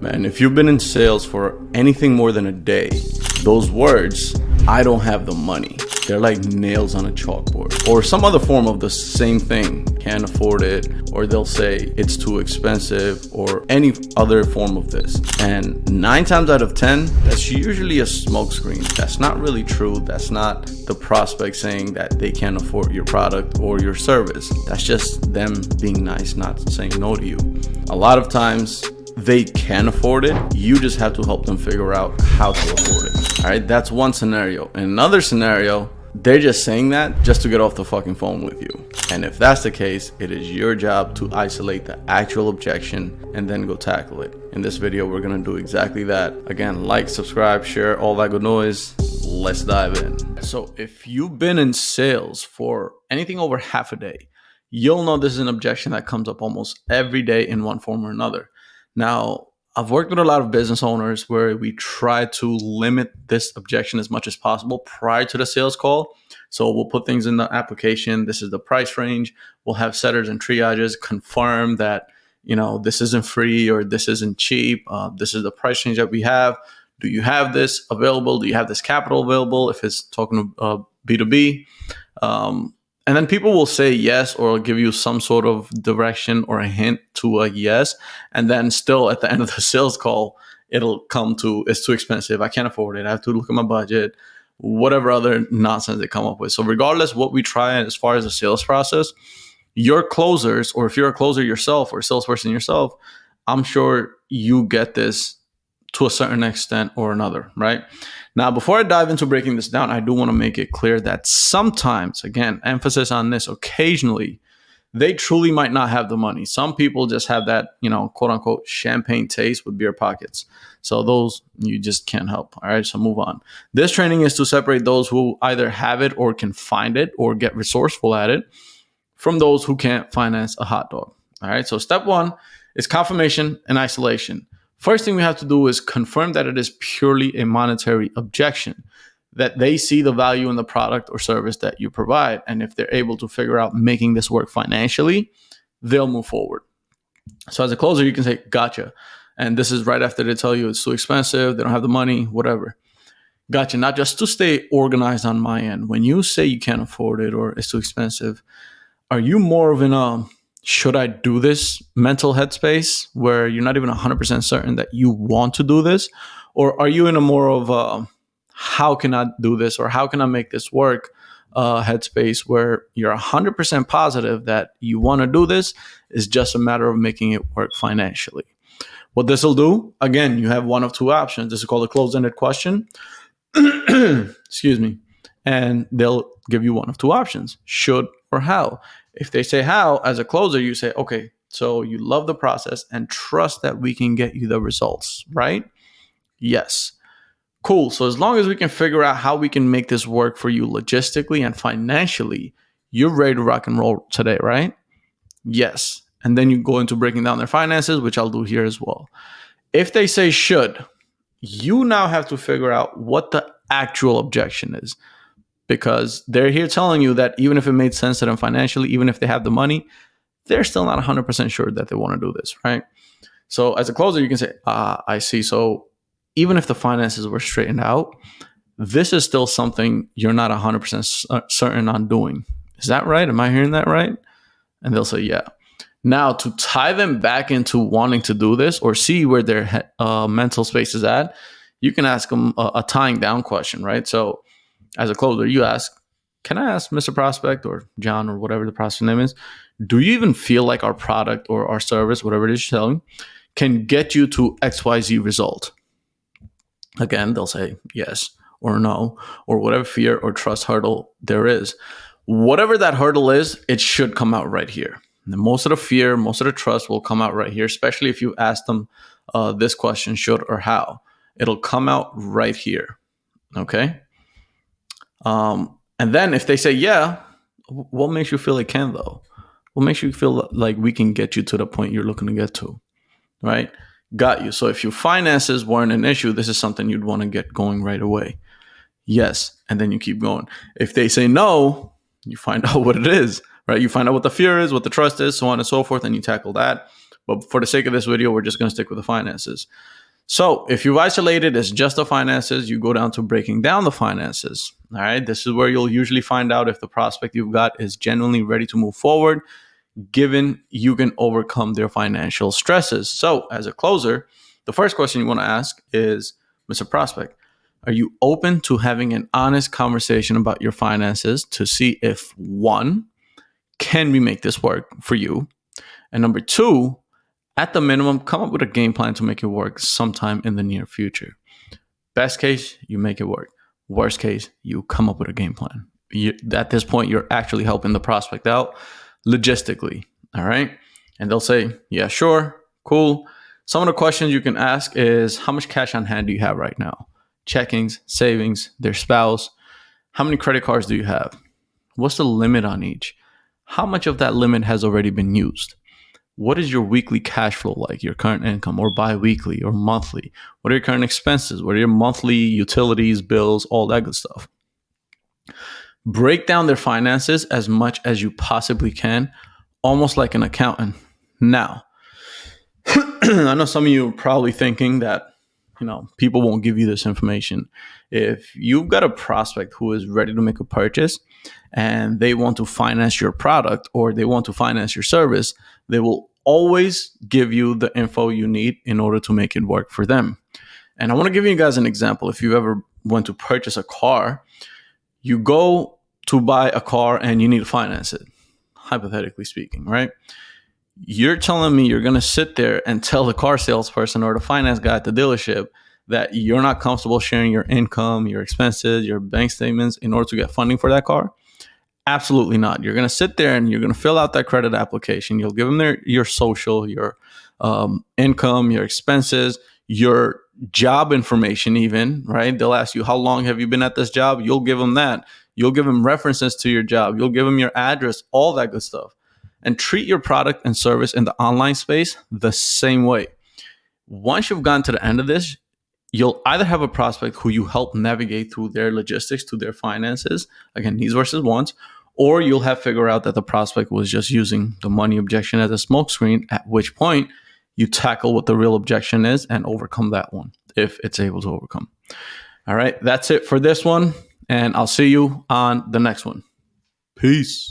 Man, if you've been in sales for anything more than a day, those words, I don't have the money, they're like nails on a chalkboard. Or some other form of the same thing, can't afford it, or they'll say it's too expensive, or any other form of this. And 9 times out of 10, that's usually a smokescreen. That's not really true. That's not the prospect saying that they can't afford your product or your service. That's just them being nice, not saying no to you. A lot of times, they can afford it. You just have to help them figure out how to afford it. All right, that's one scenario. In another scenario, they're just saying that just to get off the fucking phone with you. And if that's the case, it is your job to isolate the actual objection and then go tackle it. In this video, we're gonna do exactly that. Again, like, subscribe, share, all that good noise. Let's dive in. So if you've been in sales for anything over half a day, you'll know this is an objection that comes up almost every day in one form or another. Now, I've worked with a lot of business owners where we try to limit this objection as much as possible prior to the sales call. So we'll put things in the application. This is the price range. We'll have setters and triages confirm that, this isn't free or this isn't cheap. This is the price range that we have. Do you have this available? Do you have this capital available? If it's talking to B2B. And then people will say yes or give you some sort of direction or a hint to a yes. And then still at the end of the sales call, it'll come to, it's too expensive. I can't afford it. I have to look at my budget, whatever other nonsense they come up with. So regardless what we try as far as the sales process, your closers, or if you're a closer yourself or a salesperson yourself, I'm sure you get this to a certain extent or another, right? Now, before I dive into breaking this down, I do want to make it clear that sometimes, again, emphasis on this, occasionally, they truly might not have the money. Some people just have that, quote unquote, champagne taste with beer pockets. So those you just can't help. All right, so move on. This training is to separate those who either have it or can find it or get resourceful at it from those who can't finance a hot dog. All right, so step 1 is confirmation and isolation. First thing we have to do is confirm that it is purely a monetary objection, that they see the value in the product or service that you provide. And if they're able to figure out making this work financially, they'll move forward. So as a closer, you can say, gotcha. And this is right after they tell you it's too expensive, they don't have the money, whatever. Gotcha. Not just to stay organized on my end. When you say you can't afford it or it's too expensive, are you more of an should I do this mental headspace where you're not even 100% certain that you want to do this? Or are you in a more of how can I do this or how can I make this work headspace where you're 100% positive that you want to do this? Is just a matter of making it work financially. What this will do, again, you have one of two options. This is called a closed-ended question. Excuse me. And they'll give you one of two options, should or how. If they say how, as a closer, you say, okay, so you love the process and trust that we can get you the results, right? Yes. Cool. So as long as we can figure out how we can make this work for you logistically and financially, you're ready to rock and roll today, right? Yes. And then you go into breaking down their finances, which I'll do here as well. If they say should, you now have to figure out what the actual objection is. Because they're here telling you that even if it made sense to them financially, even if they have the money, they're still not 100% sure that they want to do this, right? So as a closer, you can say, I see. So even if the finances were straightened out, this is still something you're not 100% certain on doing. Is that right? Am I hearing that right? And they'll say, yeah. Now, to tie them back into wanting to do this or see where their mental space is at, you can ask them a tying down question, right? So as a closer, you ask, can I ask Mr. Prospect or John or whatever the prospect name is, do you even feel like our product or our service, whatever it is you're selling, can get you to XYZ result? Again, they'll say yes or no, or whatever fear or trust hurdle there is. Whatever that hurdle is, it should come out right here. And most of the fear, most of the trust will come out right here, especially if you ask them this question, should or how. It'll come out right here, okay? And then if they say, yeah, what makes you feel it can though? What makes you feel like we can get you to the point you're looking to get to, right? Got you. So if your finances weren't an issue, this is something you'd want to get going right away. Yes. And then you keep going. If they say no, you find out what it is, right? You find out what the fear is, what the trust is, so on and so forth, and you tackle that. But for the sake of this video, we're just going to stick with the finances. So if you've isolated as just the finances, you go down to breaking down the finances. All right. This is where you'll usually find out if the prospect you've got is genuinely ready to move forward, given you can overcome their financial stresses. So as a closer, the first question you want to ask is, Mr. Prospect, are you open to having an honest conversation about your finances to see if, one, can we make this work for you? And number two, at the minimum, come up with a game plan to make it work sometime in the near future. Best case, you make it work. Worst case, you come up with a game plan. At this point, you're actually helping the prospect out logistically. All right. And they'll say, yeah, sure, cool. Some of the questions you can ask is, how much cash on hand do you have right now? Checkings, savings, their spouse. How many credit cards do you have? What's the limit on each? How much of that limit has already been used? What is your weekly cash flow like, your current income, or bi-weekly or monthly? What are your current expenses? What are your monthly utilities, bills, all that good stuff? Break down their finances as much as you possibly can, almost like an accountant. Now, I know some of you are probably thinking that, people won't give you this information. If you've got a prospect who is ready to make a purchase and they want to finance your product or they want to finance your service, they will always give you the info you need in order to make it work for them. And I want to give you guys an example. If you ever went to purchase a car, you go to buy a car and you need to finance it, hypothetically speaking, right? You're telling me you're going to sit there and tell the car salesperson or the finance guy at the dealership that you're not comfortable sharing your income, your expenses, your bank statements in order to get funding for that car? Absolutely not. You're going to sit there and you're going to fill out that credit application. You'll give them your social, your income, your expenses, your job information even, right? They'll ask you, how long have you been at this job? You'll give them that. You'll give them references to your job. You'll give them your address, all that good stuff. And treat your product and service in the online space the same way. Once you've gotten to the end of this, you'll either have a prospect who you help navigate through their logistics, to their finances, again, needs versus wants, or you'll have figured out that the prospect was just using the money objection as a smokescreen, at which point you tackle what the real objection is and overcome that one, if it's able to overcome. All right, that's it for this one, and I'll see you on the next one. Peace.